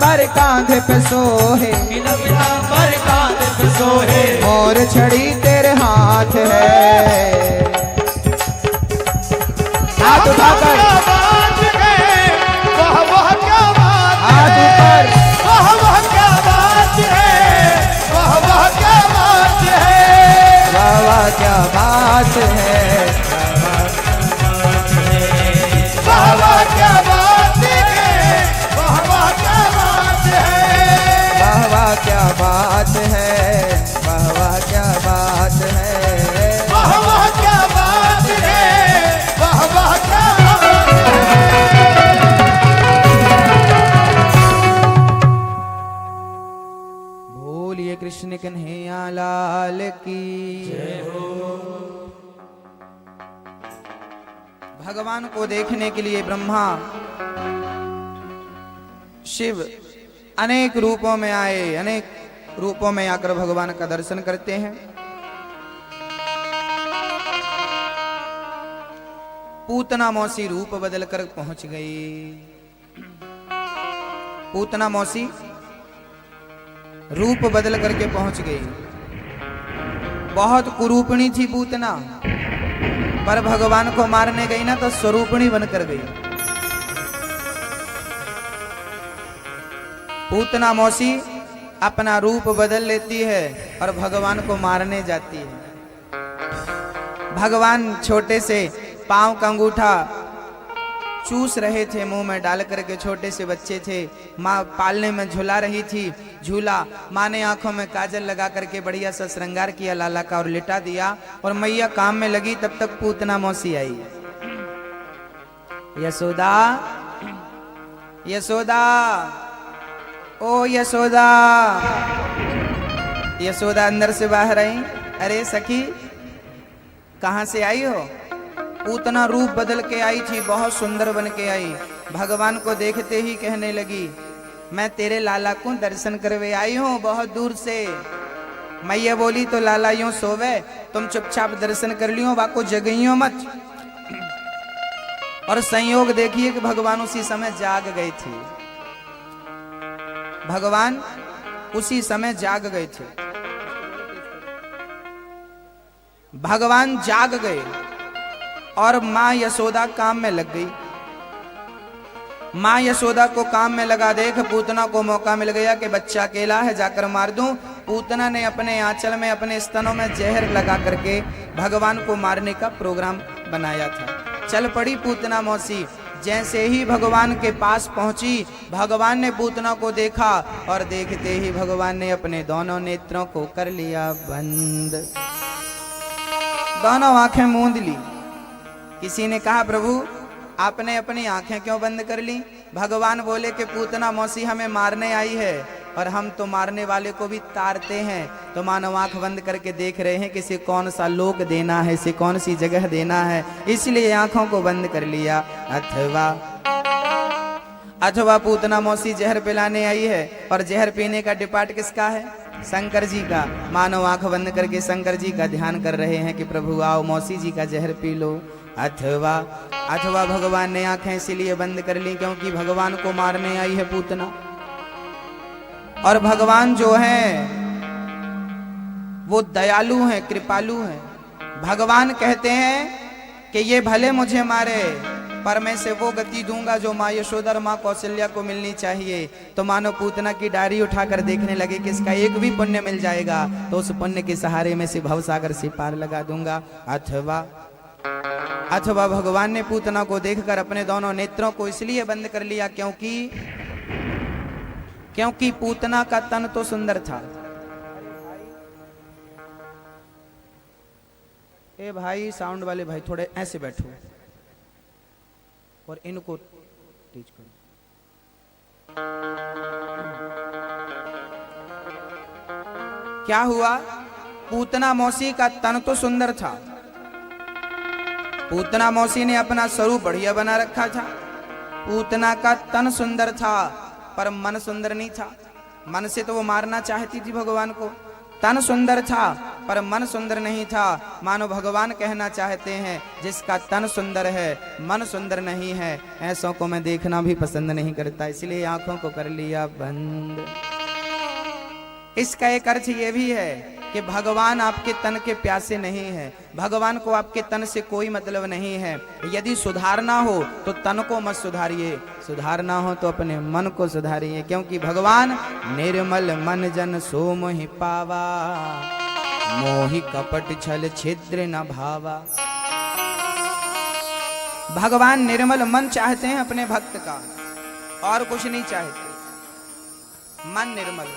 पीताम्बर कांधे पे सोहे, नीला पीताम्बर कांधे पे सोहे, मोर छड़ी तेरे हाथ है। हाथ उठाकर वह क्या बात हाथ है, ऊपर, वह क्या बात है, वह क्या बात है, वाह क्या बात है, वह क्या बात है, वह क्या बात है, वाह क्या बात है, वाह क्या बात है, वह क्या बात है, वह क्या बात है। बोलिए कृष्ण कन्हैया लाल की जय हो। भगवान को देखने के लिए ब्रह्मा शिव अनेक रूपों में आए, अनेक रूपों में आकर भगवान का दर्शन करते हैं। पूतना मौसी रूप बदल कर पहुंच गई। पूतना मौसी रूप बदल करके पहुंच गई। बहुत कुरूपणी थी पूतना, पर भगवान को मारने गई ना तो स्वरूपणी बनकर गई। पूतना मौसी अपना रूप बदल लेती है और भगवान को मारने जाती है। भगवान छोटे से पांव का अंगूठा चूस रहे थे, मुंह में डाल करके, छोटे से बच्चे थे। माँ पालने में झुला रही थी, झूला। माँ ने आंखों में काजल लगा करके बढ़िया सा श्रृंगार किया लाला का और लिटा दिया, और मैया काम में लगी। तब तक पूतना मौसी आई। यशोदा, यशोदा, ओ यशोदा। यशोदा अंदर से बाहर आई। अरे सखी, कहां से आई हो? पूतना रूप बदल के आई थी, बहुत सुंदर बन के आई। भगवान को देखते ही कहने लगी, मैं तेरे लाला को दर्शन करवे आई हूं बहुत दूर से। मैया बोली, तो लाला यूं सोवे, तुम चुपचाप दर्शन कर लियो, वाको जगइयो मत। और संयोग देखिए कि भगवान उसी समय जाग गए थे। भगवान उसी समय जाग गए थे। भगवान जाग गए और मां यशोदा काम में लग गई। मां यशोदा को काम में लगा देख पूतना को मौका मिल गया कि बच्चा अकेला है, जाकर मार दूं। पूतना ने अपने आंचल में, अपने स्तनों में जहर लगा करके भगवान को मारने का प्रोग्राम बनाया था। चल पड़ी पूतना मौसी। जैसे ही भगवान के पास पहुंची, भगवान ने पूतना को देखा और देखते ही भगवान ने अपने दोनों नेत्रों को कर लिया बंद। दोनों आंखें मूंद ली। किसी ने कहा, प्रभु आपने अपनी आंखें क्यों बंद कर ली? भगवान बोले कि पूतना मौसी हमें मारने आई है और हम तो मारने वाले को भी तारते हैं, तो मानव आंख बंद करके देख रहे हैं कि इसे कौन सा लोक देना है, इसे कौन सी जगह देना है, इसलिए आंखों को बंद कर लिया। अथवा पूतना मौसी जहर पिलाने आई है और जहर पीने का डिपार्ट किसका है? शंकर जी का। मानव आंख बंद करके शंकर जी का ध्यान कर रहे हैं कि प्रभु आओ मौसी जी का जहर पी लो। अथवा भगवान ने आंखें इसीलिए बंद कर ली क्योंकि भगवान को मारने आई है पूतना। और भगवान जो है वो दयालु हैं, कृपालु हैं। भगवान कहते हैं कि ये भले मुझे मारे पर मैं से वो गति दूंगा जो माँ यशोदा और माँ कौशल्या को मिलनी चाहिए। तो मानो पूतना की डायरी उठाकर देखने लगे कि इसका एक भी पुण्य मिल जाएगा तो उस पुण्य के सहारे में से भवसागर से पार लगा दूंगा। अथवा भगवान ने पूतना को देखकर अपने दोनों नेत्रों को इसलिए बंद कर लिया क्योंकि पूतना का तन तो सुंदर था। ए भाई, साउंड वाले भाई थोड़े ऐसे बैठो और इनको टीच करो। क्या हुआ? पूतना मौसी का तन तो सुंदर था। पूतना मौसी ने अपना स्वरूप बढ़िया बना रखा था। पूतना का तन सुंदर था पर मन सुंदर नहीं था। मन से तो वो मारना चाहती थी भगवान को, तन सुंदर था पर मन सुंदर नहीं था। मानो भगवान कहना चाहते हैं जिसका तन सुंदर है मन सुंदर नहीं है, ऐसों को मैं देखना भी पसंद नहीं करता, इसलिए आंखों को कर लिया बंद। इसका एक अर्थ ये भी है कि भगवान आपके तन के प्यासे नहीं है, भगवान को आपके तन से कोई मतलब नहीं है। यदि सुधारना हो तो तन को मत सुधारिए, सुधारना हो तो अपने मन को सुधारिए, क्योंकि भगवान निर्मल मन जन सो मोहि पावा, मोहि कपट छल छिद्र न भावा। भगवान निर्मल मन चाहते हैं अपने भक्त का, और कुछ नहीं चाहते। मन निर्मल,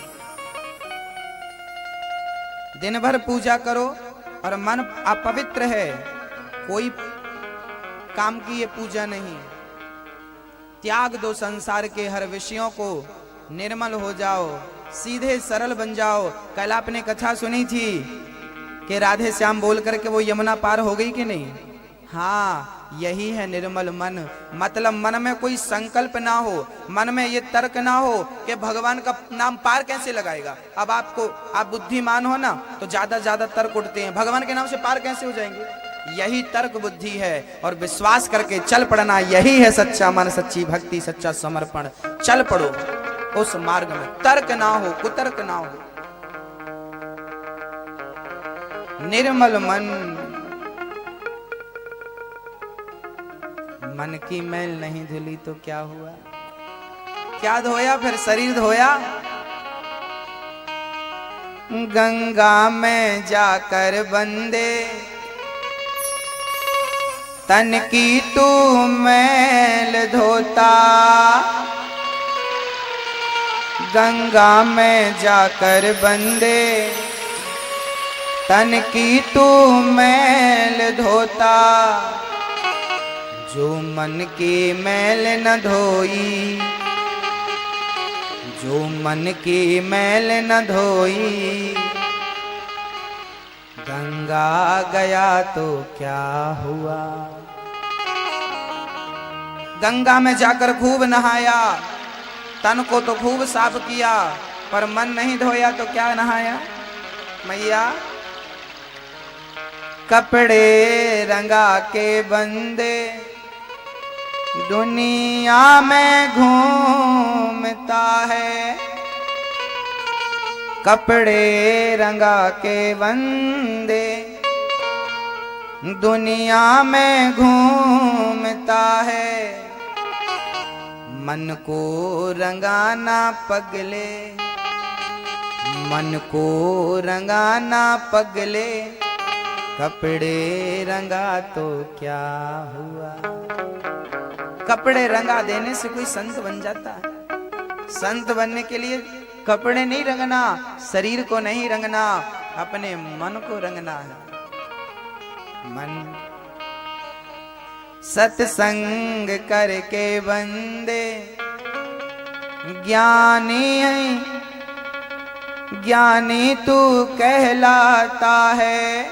दिन भर पूजा करो और मन अपवित्र है, कोई काम की ये पूजा नहीं। त्याग दो संसार के हर विषयों को, निर्मल हो जाओ, सीधे सरल बन जाओ। कल आपने कथा सुनी थी कि राधे श्याम बोल करके वो यमुना पार हो गई कि नहीं? हाँ, यही है निर्मल मन। मतलब मन में कोई संकल्प ना हो, मन में ये तर्क ना हो कि भगवान का नाम पार कैसे लगाएगा। अब आप बुद्धिमान हो ना तो ज्यादा तर्क उठते हैं, भगवान के नाम से पार कैसे हो जाएंगे। यही तर्क बुद्धि है, और विश्वास करके चल पड़ना, यही है सच्चा मन, सच्ची भक्ति, सच्चा समर्पण। चल पड़ो उस मार्ग में, तर्क ना हो, कुतर्क ना हो। निर्मल मन की मैल नहीं धुली तो क्या हुआ, क्या धोया फिर शरीर धोया। गंगा में जाकर बंदे तन की तू मैल धोता, गंगा में जाकर बंदे तन की तू मैल धोता, जो मन की मैल न धोई, जो मन की मैल न धोई, गंगा गया तो क्या हुआ। गंगा में जाकर खूब नहाया, तन को तो खूब साफ किया, पर मन नहीं धोया तो क्या नहाया मैया। कपड़े रंगा के बंदे दुनिया में घूमता है, कपड़े रंगा के बंदे दुनिया में घूमता है, मन को रंगाना पगले, मन को रंगाना पगले, कपड़े रंगा तो क्या हुआ। कपड़े रंगा देने से कोई संत बन जाता है? संत बनने के लिए कपड़े नहीं रंगना, शरीर को नहीं रंगना, अपने मन को रंगना है। मन सत्संग करके बंदे ज्ञानी है, ज्ञानी तू कहलाता है।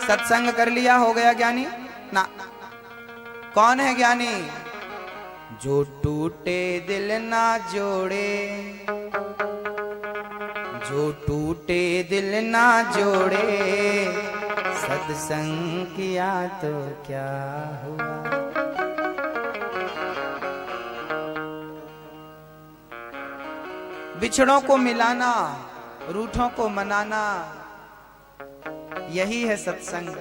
सत्संग कर लिया हो गया ज्ञानी ना। कौन है ज्ञानी? जो टूटे दिल ना जोड़े, जो टूटे दिल ना जोड़े, सत्संग किया तो क्या हुआ। बिछड़ों को मिलाना, रूठों को मनाना, यही है सत्संग।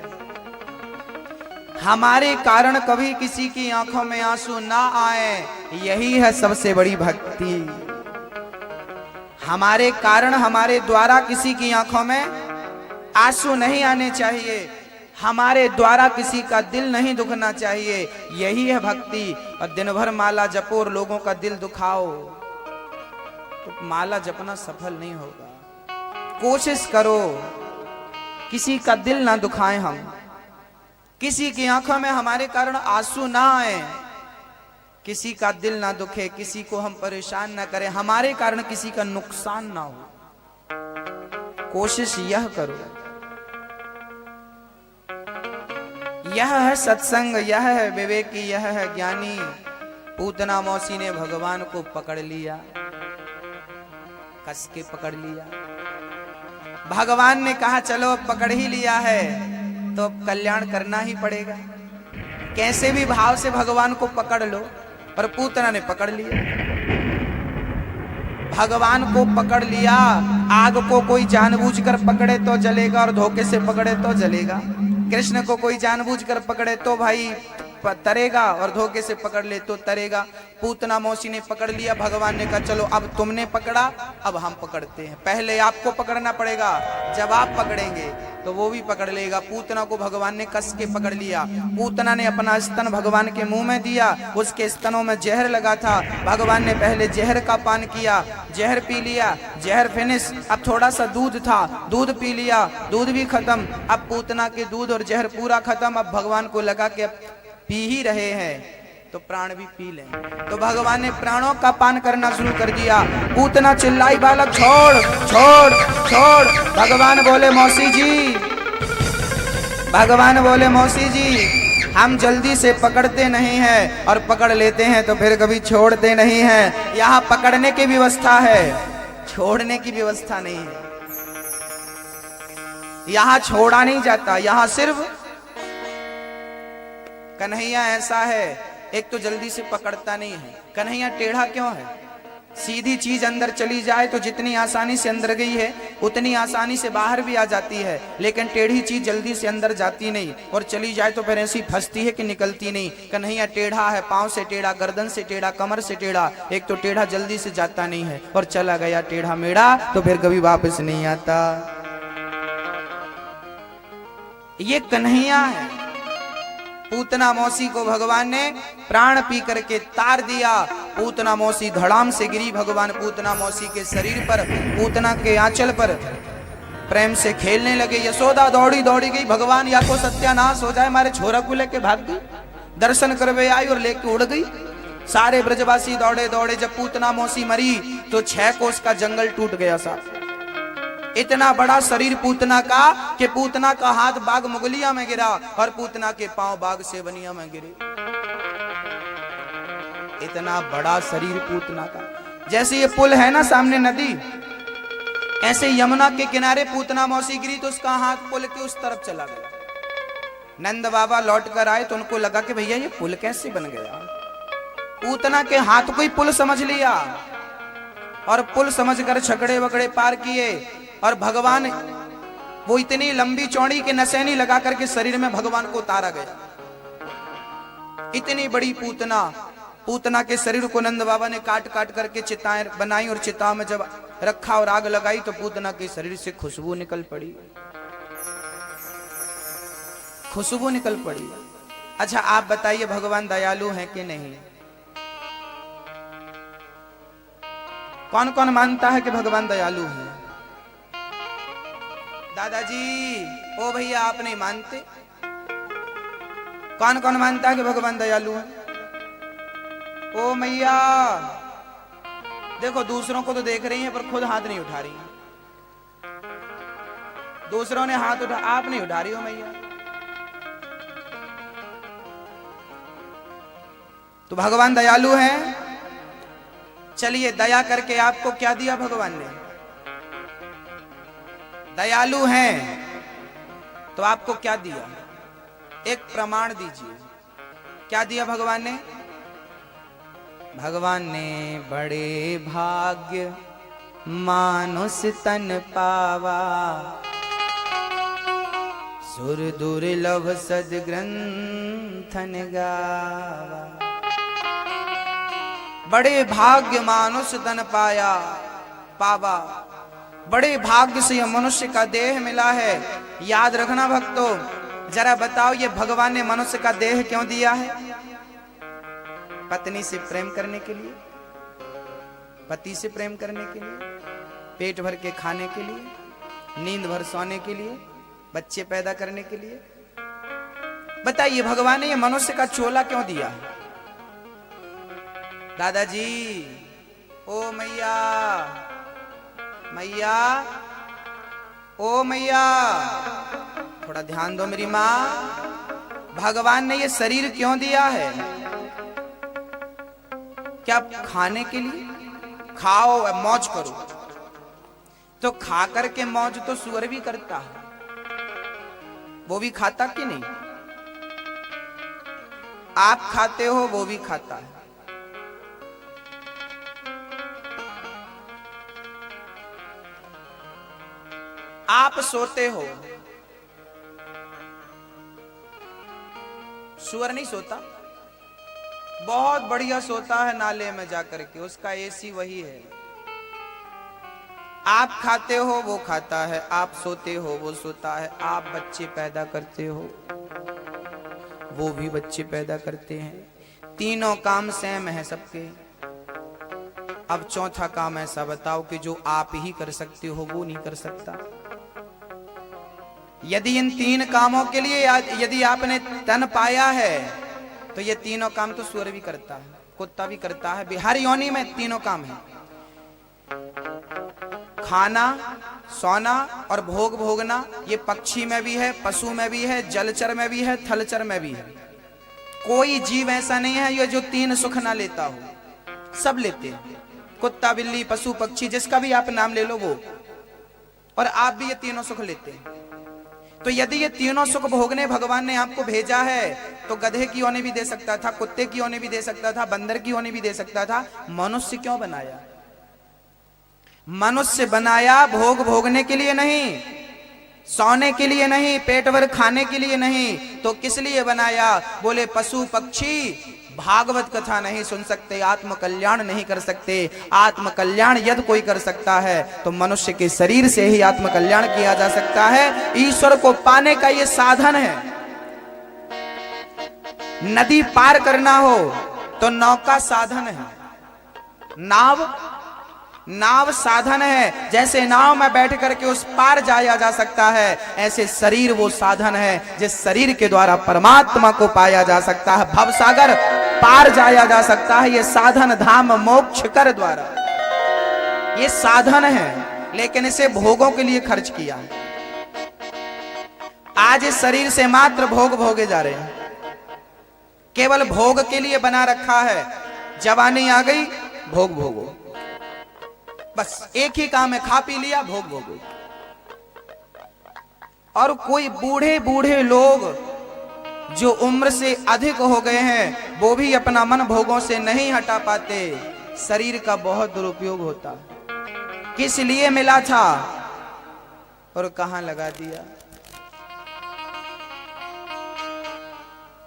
हमारे कारण कभी किसी की आंखों में आंसू ना आए, यही है सबसे बड़ी भक्ति। हमारे कारण, हमारे द्वारा किसी की आंखों में आंसू नहीं आने चाहिए, हमारे द्वारा किसी का दिल नहीं दुखना चाहिए, यही है भक्ति। और दिन भर माला जपो और लोगों का दिल दुखाओ तो माला जपना सफल नहीं होगा। कोशिश करो किसी का दिल ना दुखाएं, हम किसी की आंखों में हमारे कारण आंसू ना आए, किसी का दिल ना दुखे, किसी को हम परेशान ना करें, हमारे कारण किसी का नुकसान ना हो। कोशिश यह करो। यह है सत्संग, यह है विवेकी, यह है ज्ञानी। पूतना मौसी ने भगवान को पकड़ लिया, कस के पकड़ लिया। भगवान ने कहा चलो अब पकड़ ही लिया है तो अब कल्याण करना ही पड़ेगा। कैसे भी भाव से भगवान को पकड़ लो। पर पूतना ने पकड़ लिया, भगवान को पकड़ लिया। आग को कोई जानबूझकर पकड़े तो जलेगा और धोखे से पकड़े तो जलेगा। कृष्ण को कोई जानबूझकर पकड़े तो भाई तरेगा और धोखे से पकड़ ले तो तरेगा। पूतना मौसी ने पकड़ लिया। भगवान ने कहा चलो अब तुमने पकड़ा, अब हम पकड़ते हैं। पहले आपको पकड़ना पड़ेगा, जब आप पकड़ेंगे तो वो भी पकड़ लेगा। पूतना को भगवान ने कस के पकड़ लिया। पूतना ने अपना स्तन भगवान के मुंह में दिया। उसके स्तनों में जहर लगा था। भगवान ने पहले जहर का पान किया, जहर पी लिया, जहर फिनिश। अब थोड़ा सा दूध था, दूध पी लिया, दूध भी खत्म। अब पूतना के दूध और जहर पूरा खत्म। अब भगवान को लगा कि पी ही रहे हैं तो प्राण भी पी लें। तो भगवान ने प्राणों का पान करना शुरू कर दिया। पूतना चिल्लाई, बालक छोड़ छोड़ छोड़। भगवान बोले मौसी जी, भगवान बोले मौसी जी, हम जल्दी से पकड़ते नहीं हैं और पकड़ लेते हैं तो फिर कभी छोड़ते नहीं हैं। यहाँ पकड़ने की व्यवस्था है, छोड़ने की व्यवस्था नहीं है। यहाँ छोड़ा नहीं जाता, यहाँ सिर्फ कन्हैया ऐसा है, एक तो जल्दी से पकड़ता नहीं है। कन्हैया टेढ़ा क्यों है? सीधी चीज अंदर चली जाए तो जितनी आसानी से अंदर गई है उतनी आसानी से बाहर भी आ जाती है, लेकिन टेढ़ी चीज जल्दी से अंदर जाती नहीं और चली जाए तो फिर ऐसी फंसती है कि निकलती नहीं। कन्हैया टेढ़ा है, पांव से टेढ़ा, गर्दन से टेढ़ा, कमर से टेढ़ा। एक तो टेढ़ा जल्दी से जाता नहीं है और चला गया टेढ़ा मेढ़ा तो फिर कभी वापस नहीं आता। ये कन्हैया है। पूतना मौसी को भगवान ने प्राण पी करके तार दिया। पूतना मौसी धड़ाम से गिरी। भगवान पूतना मौसी के शरीर पर, पूतना के आंचल पर प्रेम से खेलने लगे। यशोदा दौड़ी दौड़ी गई, भगवान या को सत्यानाश हो जाए, हमारे छोरा को लेके भाग गई। दर्शन करवे आई और लेके उड़ गई। सारे ब्रजवासी दौड़े दौड़े। जब पूतना मौसी मरी तो 6 कोस का जंगल टूट गया। साहब इतना बड़ा शरीर पूतना का कि पूतना का हाथ बाग मुगलिया में गिरा और पूतना के पांव बाग सेवनिया में गिरे। इतना बड़ा शरीर पूतना का। जैसे ये पुल है ना सामने नदी, ऐसे यमुना के किनारे पूतना मौसी गिरी तो उसका हाथ पुल के उस तरफ चला गया। नंद बाबा लौट कर आए तो उनको लगा कि भैया ये पुल कैसे बन गया। पूतना के हाथ को ही पुल समझ लिया और पुल समझकर छकड़े वकड़े पार किए। और भगवान वो इतनी लंबी चौड़ी के नसैनी लगा करके शरीर में भगवान को उतारा गया। इतनी बड़ी पूतना, पूतना के शरीर को नंद बाबा ने काट काट करके चिताएं बनाई और चिताओं में जब रखा और आग लगाई तो पूतना के शरीर से खुशबू निकल पड़ी, खुशबू निकल पड़ी। अच्छा आप बताइए भगवान दयालु हैं कि नहीं? कौन कौन मानता है कि भगवान दयालु हैं? दादाजी, ओ भैया आप नहीं मानते? कौन कौन मानता है कि भगवान दयालु है? ओ मैया देखो, दूसरों को तो देख रही हैं पर खुद हाथ नहीं उठा रही हैं। दूसरों ने हाथ उठा, आप नहीं उठा रही हो मैया। तो भगवान दयालु हैं। चलिए दया करके आपको क्या दिया भगवान ने? दयालु हैं तो आपको क्या दिया? एक प्रमाण दीजिए। क्या दिया भगवान ने? भगवान ने बड़े भाग्य मानुष तन पावा, सुर दुर्लभ सद्ग्रंथन गावा। बड़े भाग्य मानुष तन पाया पावा, बड़े भाग्य से यह मनुष्य का देह मिला है। याद रखना भक्तों, जरा बताओ ये भगवान ने मनुष्य का देह क्यों दिया है? पत्नी से प्रेम करने के लिए, पति से प्रेम करने के लिए, पेट भर के खाने के लिए, नींद भर सोने के लिए, बच्चे पैदा करने के लिए। बताइए भगवान ने ये मनुष्य का चोला क्यों दिया है? दादाजी, ओ मैया, मैया, ओ मैया, थोड़ा ध्यान दो मेरी माँ। भगवान ने ये शरीर क्यों दिया है? क्या खाने के लिए? खाओ मौज करो। तो खा करके मौज तो सुअर भी करता है, वो भी खाता कि नहीं? आप खाते हो, वो भी खाता है। आप सोते हो, सुअर नहीं सोता, बहुत बढ़िया सोता है नाले में जाकर के, उसका एसी वही है। आप खाते हो, वो खाता है, आप सोते हो, वो सोता है, आप बच्चे पैदा करते हो, वो भी बच्चे पैदा करते हैं। तीनों काम सेम है सबके। अब चौथा काम ऐसा बताओ कि जो आप ही कर सकते हो वो नहीं कर सकता। यदि इन तीन कामों के लिए यदि आपने तन पाया है तो ये तीनों काम तो सुअर भी करता है, कुत्ता भी करता है। बिहार योनि में तीनों काम है, खाना, सोना और भोग भोगना। ये पक्षी में भी है, पशु में भी है, जलचर में भी है, थलचर में भी है। कोई जीव ऐसा नहीं है ये जो तीन सुख ना लेता हो, सब लेते हैं। कुत्ता, बिल्ली, पशु, पक्षी, जिसका भी आप नाम ले लो वो, और आप भी ये तीनों सुख लेते हैं। तो यदि ये तीनों सुख भोगने भगवान ने आपको भेजा है तो गधे की योनि भी दे सकता था, कुत्ते की योनि भी दे सकता था, बंदर की योनि भी दे सकता था। मनुष्य क्यों बनाया? मनुष्य बनाया भोग भोगने के लिए नहीं, सोने के लिए नहीं, पेट भर खाने के लिए नहीं, तो किस लिए बनाया? बोले पशु पक्षी भागवत कथा नहीं सुन सकते, आत्म कल्याण नहीं कर सकते। आत्म कल्याण यदि कोई कर सकता है तो मनुष्य के शरीर से ही आत्म कल्याण किया जा सकता है। ईश्वर को पाने का ये साधन है। नदी पार करना हो तो नौका साधन है, नाव साधन है। जैसे नाव में बैठ करके उस पार जाया जा सकता है, ऐसे शरीर वो साधन है जिस शरीर के द्वारा परमात्मा को पाया जा सकता है। भवसागर पार जाया जा सकता है, ये साधन धाम मोक्ष कर द्वारा, ये साधन है। लेकिन इसे भोगों के लिए खर्च किया। आज इस शरीर से मात्र भोग भोगे जा रहे हैं, केवल भोग के लिए बना रखा है। जवानी आ गई, भोग भोगो, बस एक ही काम है, खा पी लिया, भोग भोगो। और कोई बूढ़े बूढ़े लोग जो उम्र से अधिक हो गए हैं वो भी अपना मन भोगों से नहीं हटा पाते। शरीर का बहुत दुरुपयोग होता। किस लिए मिला था और कहां लगा दिया?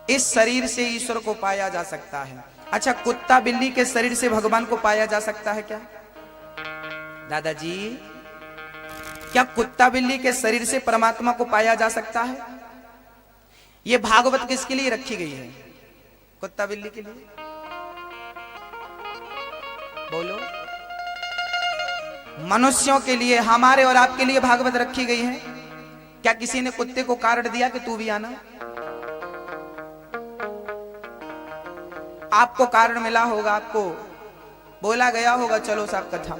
इस शरीर से ईश्वर को पाया जा सकता है। अच्छा, कुत्ता बिल्ली के शरीर से भगवान को पाया जा सकता है क्या? दादाजी, क्या कुत्ता बिल्ली के शरीर से परमात्मा को पाया जा सकता है? ये भागवत किसके लिए रखी गई है? कुत्ता बिल्ली के लिए? बोलो। मनुष्यों के लिए, हमारे और आपके लिए भागवत रखी गई है। क्या किसी ने कुत्ते को कार्ड दिया कि तू भी आना? आपको कार्ड मिला होगा, आपको बोला गया होगा चलो साहब कथा।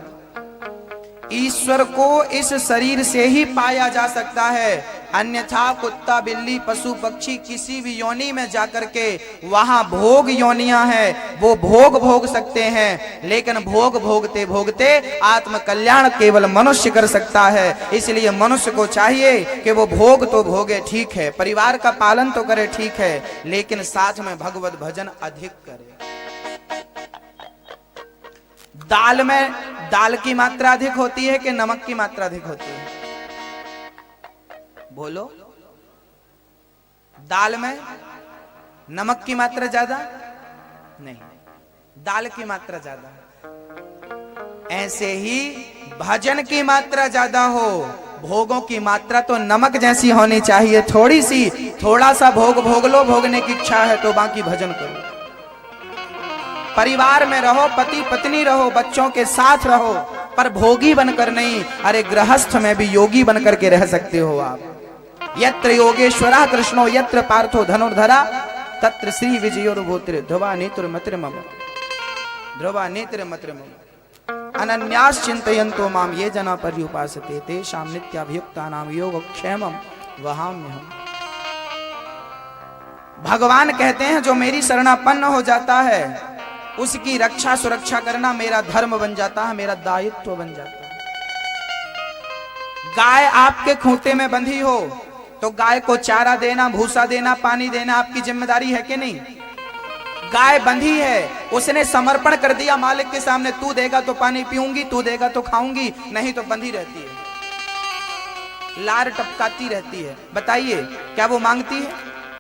ईश्वर को इस शरीर से ही पाया जा सकता है, अन्यथा कुत्ता बिल्ली पशु पक्षी किसी भी योनि में जाकर के वहां भोग योनियां हैं, वो भोग भोग सकते हैं, लेकिन भोग भोगते भोगते आत्म कल्याण केवल मनुष्य कर सकता है। इसलिए मनुष्य को चाहिए कि वो भोग तो भोगे, ठीक है, परिवार का पालन तो करे, ठीक है, लेकिन साथ में भगवत भजन अधिक करे। दाल में दाल की मात्रा अधिक होती है कि नमक की मात्रा अधिक होती है? बोलो। दाल में नमक की मात्रा ज्यादा नहीं, दाल की मात्रा ज्यादा। ऐसे ही भजन की मात्रा ज्यादा हो, भोगों की मात्रा तो नमक जैसी होनी चाहिए, थोड़ी सी, थोड़ा सा भोग भोग लो, भोगने की इच्छा है तो बाकी भजन करो। परिवार में रहो, पति पत्नी रहो, बच्चों के साथ रहो, पर भोगी बनकर नहीं। अरे गृहस्थ में भी योगी बनकर के रह सकते हो आप। यत्र योगेश्वरः कृष्णो यत्र पार्थो धनुर्धरा तत्र श्री विजयोर्भूतिर् ध्रुवा नेत्र मत्र मम, ध्रुवा नेत्र मत्र मम, अनन्यास चिंतयन्तो माम ये जना पर्युपासते तेषां नित्याभियुक्तानां योगक्षेमं वहाम्यहम्। भगवान कहते हैं जो मेरी शरणापन्न हो जाता है उसकी रक्षा सुरक्षा करना मेरा धर्म बन जाता है, मेरा दायित्व बन जाता है। गाय आपके खूंटे में बंधी हो तो गाय को चारा देना, भूसा देना, पानी देना आपकी जिम्मेदारी है कि नहीं? गाय बंधी है, उसने समर्पण कर दिया मालिक के सामने, तू देगा तो पानी पीऊंगी, तू देगा तो खाऊंगी, नहीं तो बंधी रहती है, लार टपकाती रहती है। बताइए क्या वो मांगती है?